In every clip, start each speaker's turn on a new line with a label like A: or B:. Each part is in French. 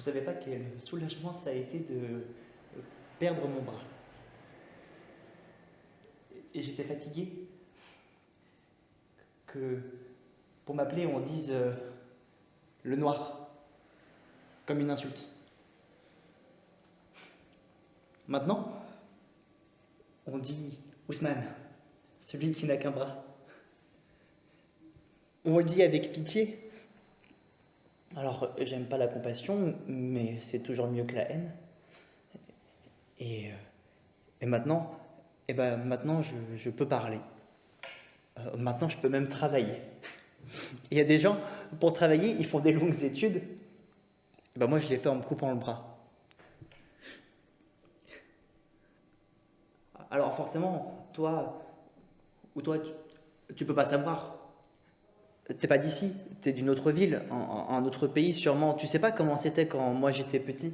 A: Vous savez pas quel soulagement ça a été de perdre mon bras. Et j'étais fatigué. Que pour m'appeler, on dise le noir, comme une insulte. Maintenant, on dit Ousmane, celui qui n'a qu'un bras. On le dit avec pitié. Alors, j'aime pas la compassion, mais c'est toujours mieux que la haine. Et maintenant, maintenant je peux parler. Maintenant, je peux même travailler. Il y a des gens, pour travailler, ils font des longues études. Moi, je l'ai fait en me coupant le bras. Alors, forcément, toi, tu peux pas savoir. T'es pas d'ici, t'es d'une autre ville, un autre pays sûrement. Tu sais pas comment c'était quand moi j'étais petit.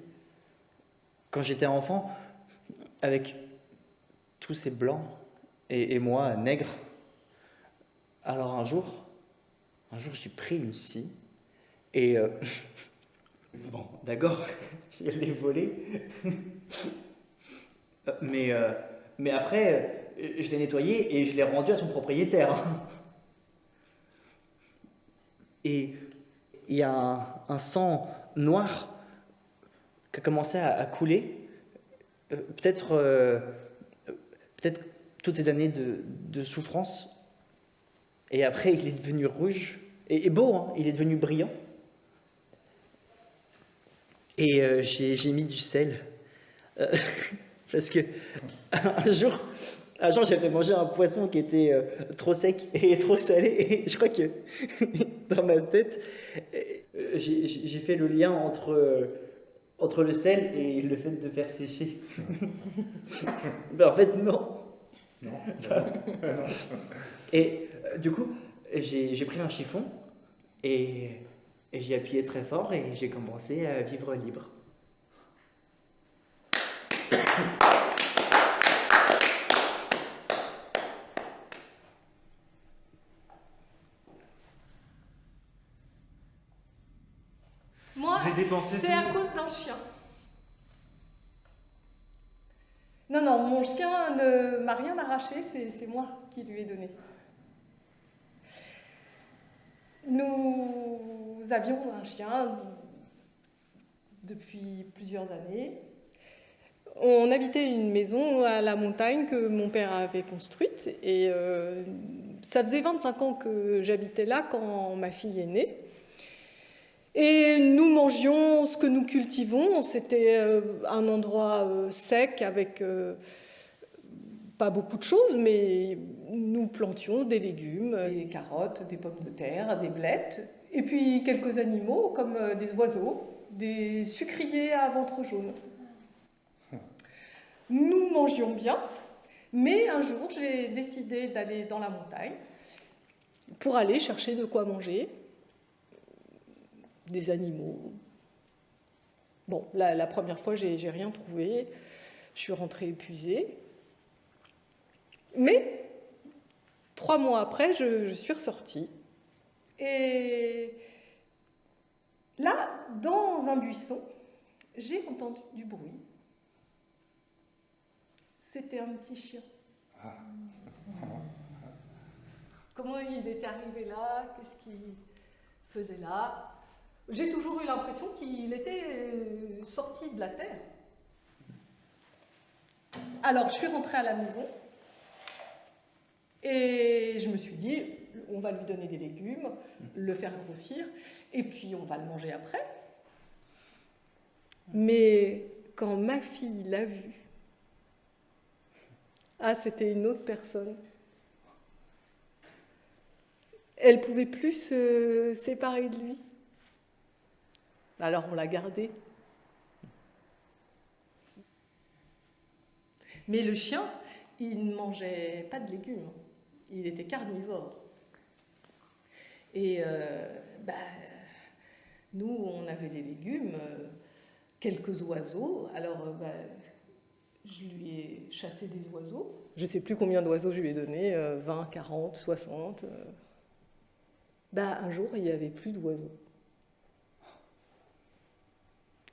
A: Quand j'étais enfant, avec tous ces blancs, et moi, nègre. Alors un jour, j'ai pris une scie, et bon, d'accord, je l'ai volée, mais après, je l'ai nettoyée et je l'ai rendue à son propriétaire. Et il y a un sang noir qui a commencé à couler, peut-être toutes ces années de souffrance. Et après, il est devenu rouge, et beau, hein, il est devenu brillant. Et j'ai mis du sel, parce que un jour j'avais mangé un poisson qui était trop sec et trop salé, et je crois que dans ma tête, j'ai fait le lien entre le sel et le fait de faire sécher. Mais en fait, non.
B: Non.
A: Et du coup, j'ai pris un chiffon et j'ai appuyé très fort et j'ai commencé à vivre libre.
C: Moi,
B: J'ai dépensé
C: c'est
B: tout.
C: à cause d'un chien. Non, mon chien ne m'a rien arraché, c'est moi qui lui ai donné. Nous avions un chien depuis plusieurs années. On habitait une maison à la montagne que mon père avait construite et ça faisait 25 ans que j'habitais là quand ma fille est née. Et nous mangions ce que nous cultivons. C'était un endroit sec avec pas beaucoup de choses, mais nous plantions des légumes, des carottes, des pommes de terre, des blettes, et puis quelques animaux comme des oiseaux, des sucriers à ventre jaune. Nous mangions bien, mais un jour j'ai décidé d'aller dans la montagne pour aller chercher de quoi manger, des animaux. Bon, la première fois j'ai rien trouvé, je suis rentrée épuisée. Mais 3 mois après, je suis ressortie. Et là, dans un buisson, j'ai entendu du bruit. C'était un petit chien. Comment il était arrivé là? Qu'est-ce qu'il faisait là? J'ai toujours eu l'impression qu'il était sorti de la terre. Alors, je suis rentrée à la maison. Et je me suis dit, on va lui donner des légumes, le faire grossir, et puis on va le manger après. Mais quand ma fille l'a vu, c'était une autre personne. Elle ne pouvait plus se séparer de lui. Alors on l'a gardé. Mais le chien, il ne mangeait pas de légumes. Il était carnivore. Et nous, on avait des légumes, quelques oiseaux. Alors, je lui ai chassé des oiseaux. Je ne sais plus combien d'oiseaux je lui ai donné, 20, 40, 60. Un jour, il n'y avait plus d'oiseaux.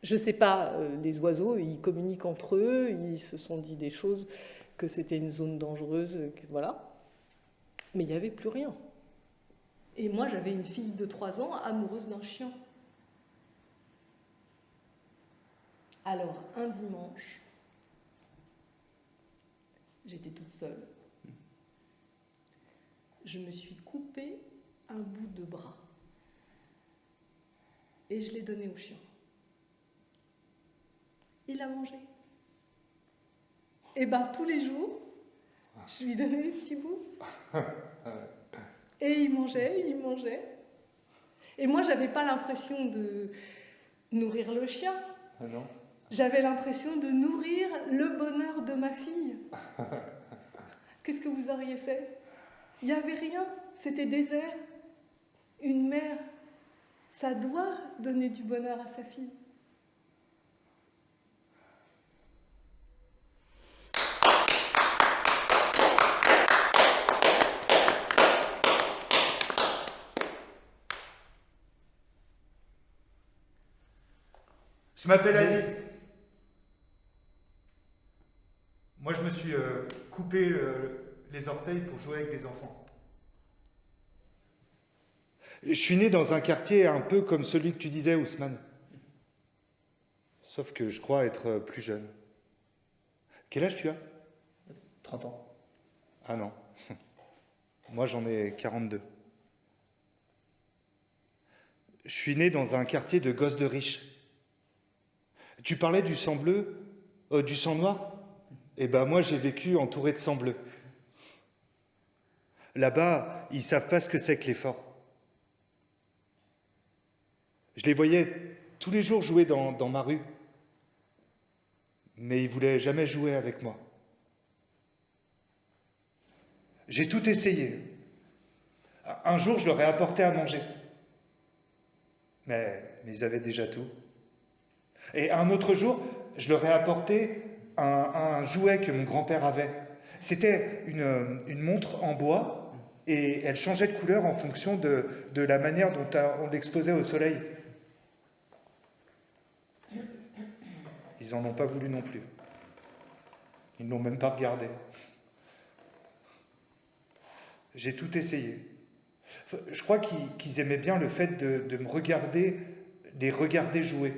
C: Je sais pas, les oiseaux, ils communiquent entre eux, ils se sont dit des choses, que c'était une zone dangereuse, voilà. Mais il n'y avait plus rien. Et moi, j'avais une fille de 3 ans amoureuse d'un chien. Alors, un dimanche, j'étais toute seule. Je me suis coupé un bout de bras. Et je l'ai donné au chien. Il a mangé. Et bien, tous les jours, je lui donnais des petits bouts. Et il mangeait, il mangeait. Et moi, j'avais pas l'impression de nourrir le chien.
B: Ah non.
C: J'avais l'impression de nourrir le bonheur de ma fille. Qu'est-ce que vous auriez fait? Il n'y avait rien, c'était désert. Une mère, ça doit donner du bonheur à sa fille.
B: Je m'appelle Aziz. Moi, je me suis coupé les orteils pour jouer avec des enfants. Je suis né dans un quartier un peu comme celui que tu disais, Ousmane. Sauf que je crois être plus jeune. Quel âge tu as?
A: 30 ans.
B: Ah non. Moi, j'en ai 42. Je suis né dans un quartier de gosses de riches. Tu parlais du sang bleu, du sang noir? Eh ben moi, j'ai vécu entouré de sang bleu. Là-bas, ils savent pas ce que c'est que l'effort. Je les voyais tous les jours jouer dans ma rue, mais ils voulaient jamais jouer avec moi. J'ai tout essayé. Un jour, je leur ai apporté à manger, mais ils avaient déjà tout. Et un autre jour, je leur ai apporté un jouet que mon grand-père avait. C'était une montre en bois et elle changeait de couleur en fonction de la manière dont on l'exposait au soleil. Ils n'en ont pas voulu non plus. Ils ne l'ont même pas regardé. J'ai tout essayé. Je crois qu'ils aimaient bien le fait de me regarder, les regarder jouer.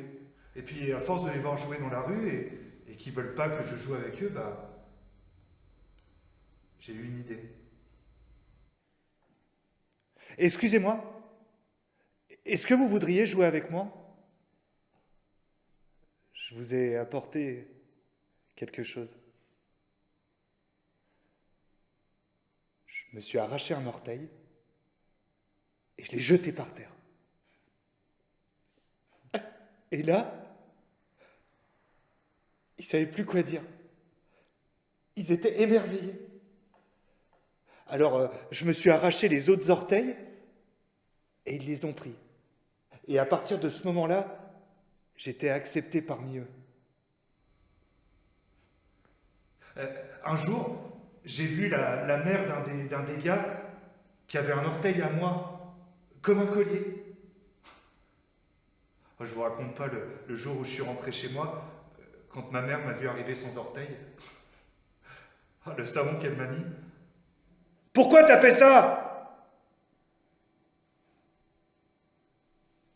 B: Et puis, à force de les voir jouer dans la rue et qu'ils ne veulent pas que je joue avec eux, j'ai eu une idée. Excusez-moi, est-ce que vous voudriez jouer avec moi? Je vous ai apporté quelque chose. Je me suis arraché un orteil et je l'ai jeté par terre. Et là, ils ne savaient plus quoi dire. Ils étaient émerveillés. Alors, je me suis arraché les autres orteils et ils les ont pris. Et à partir de ce moment-là, j'étais accepté parmi eux. Un jour, j'ai vu la mère d'un des gars qui avait un orteil à moi, comme un collier. Je ne vous raconte pas le jour où je suis rentré chez moi, quand ma mère m'a vu arriver sans orteil. Le savon qu'elle m'a mis. Pourquoi t'as fait ça?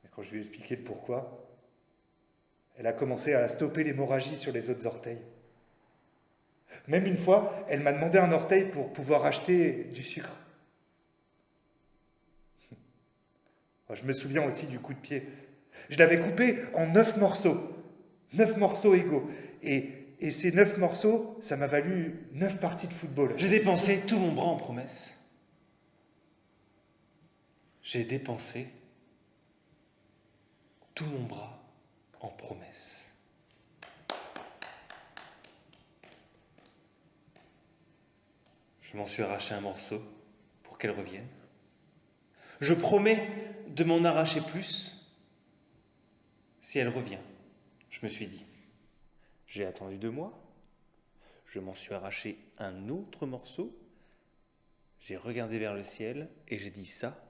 B: Et quand je lui ai expliqué le pourquoi, elle a commencé à stopper l'hémorragie sur les autres orteils. Même une fois, elle m'a demandé un orteil pour pouvoir acheter du sucre. Je me souviens aussi du coup de pied. Je l'avais coupé en 9 morceaux. 9 morceaux égaux. Et ces 9 morceaux, ça m'a valu 9 parties de football.
D: J'ai dépensé tout mon bras en promesses. J'ai dépensé tout mon bras en promesses. Je m'en suis arraché un morceau pour qu'elle revienne. Je promets de m'en arracher plus si elle revient. Je me suis dit. J'ai attendu 2 mois. Je m'en suis arraché un autre morceau. J'ai regardé vers le ciel et j'ai dit ça.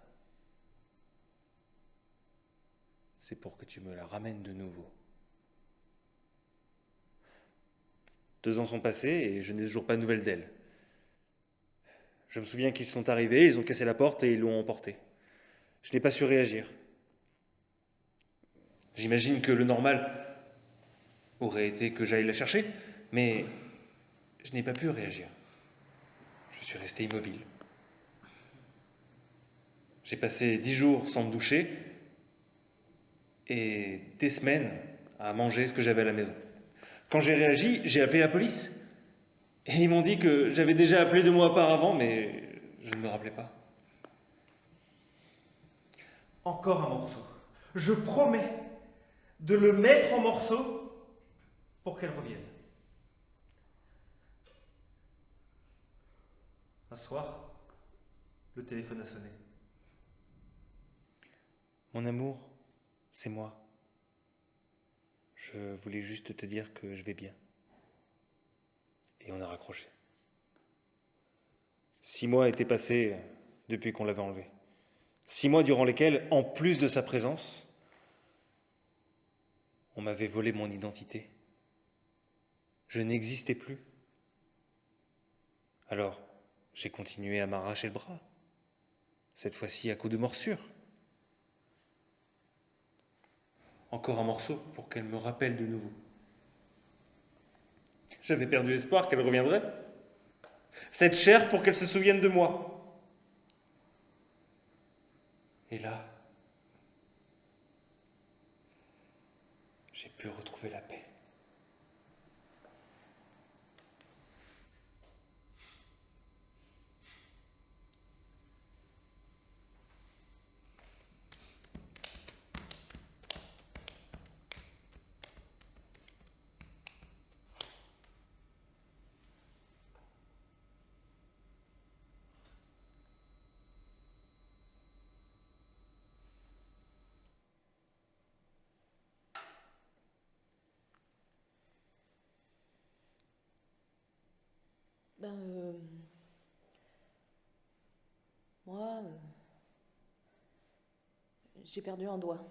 D: C'est pour que tu me la ramènes de nouveau. 2 ans sont passés et je n'ai toujours pas de nouvelles d'elle. Je me souviens qu'ils sont arrivés, ils ont cassé la porte et ils l'ont emportée. Je n'ai pas su réagir. J'imagine que le normal aurait été que j'aille la chercher, mais je n'ai pas pu réagir. Je suis resté immobile. J'ai passé 10 jours sans me doucher et des semaines à manger ce que j'avais à la maison. Quand j'ai réagi, j'ai appelé la police. Et ils m'ont dit que j'avais déjà appelé 2 mois auparavant, mais je ne me rappelais pas.
E: Encore un morceau. Je promets de le mettre en morceaux pour qu'elle revienne. Un soir, le téléphone a sonné.
D: Mon amour, c'est moi. Je voulais juste te dire que je vais bien. Et on a raccroché. 6 mois étaient passés depuis qu'on l'avait enlevé. 6 mois durant lesquels, en plus de sa présence, on m'avait volé mon identité. Je n'existais plus. Alors, j'ai continué à m'arracher le bras. Cette fois-ci à coups de morsure. Encore un morceau pour qu'elle me rappelle de nouveau. J'avais perdu espoir qu'elle reviendrait. Cette chair pour qu'elle se souvienne de moi. Et là, j'ai pu retrouver la paix.
F: Moi, j'ai perdu un doigt.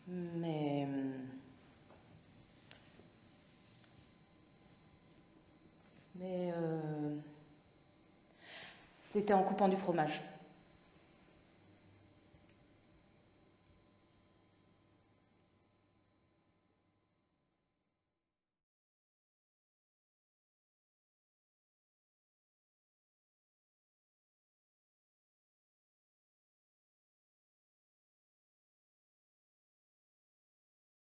F: Mais c'était en coupant du fromage.